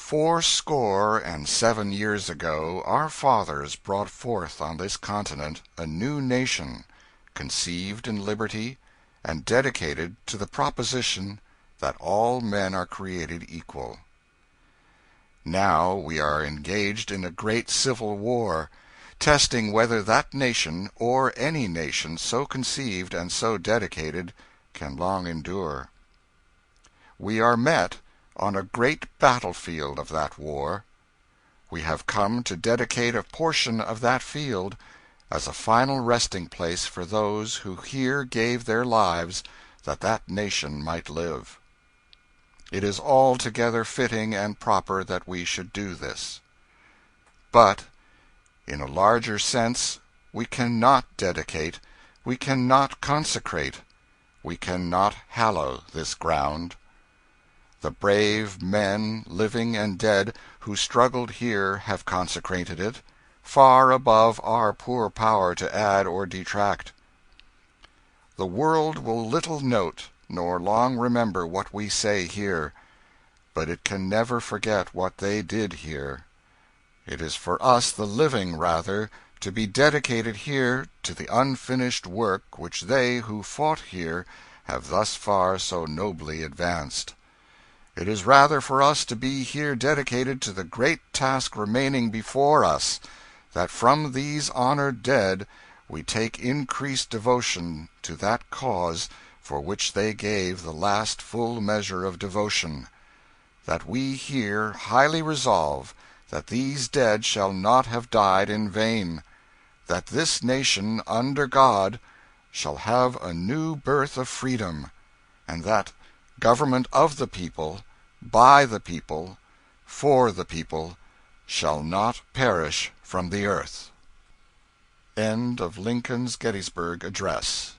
467 years ago our fathers brought forth on this continent a new nation, conceived in liberty, and dedicated to the proposition that all men are created equal. Now we are engaged in a great civil war, testing whether that nation, or any nation so conceived and so dedicated, can long endure. We are met on a great battlefield of that war. We have come to dedicate a portion of that field as a final resting place for those who here gave their lives that that nation might live. It is altogether fitting and proper that we should do this. But, in a larger sense, we cannot dedicate, we cannot consecrate, we cannot hallow this ground. The brave men, living and dead, who struggled here have consecrated it, far above our poor power to add or detract. The world will little note nor long remember what we say here, but it can never forget what they did here. It is for us, the living, rather, to be dedicated here to the unfinished work which they who fought here have thus far so nobly advanced. It is rather for us to be here dedicated to the great task remaining before us, that from these honored dead we take increased devotion to that cause for which they gave the last full measure of devotion, that we here highly resolve that these dead shall not have died in vain, that this nation under God shall have a new birth of freedom, and that government of the people, by the people, for the people, shall not perish from the earth. End of Lincoln's Gettysburg Address.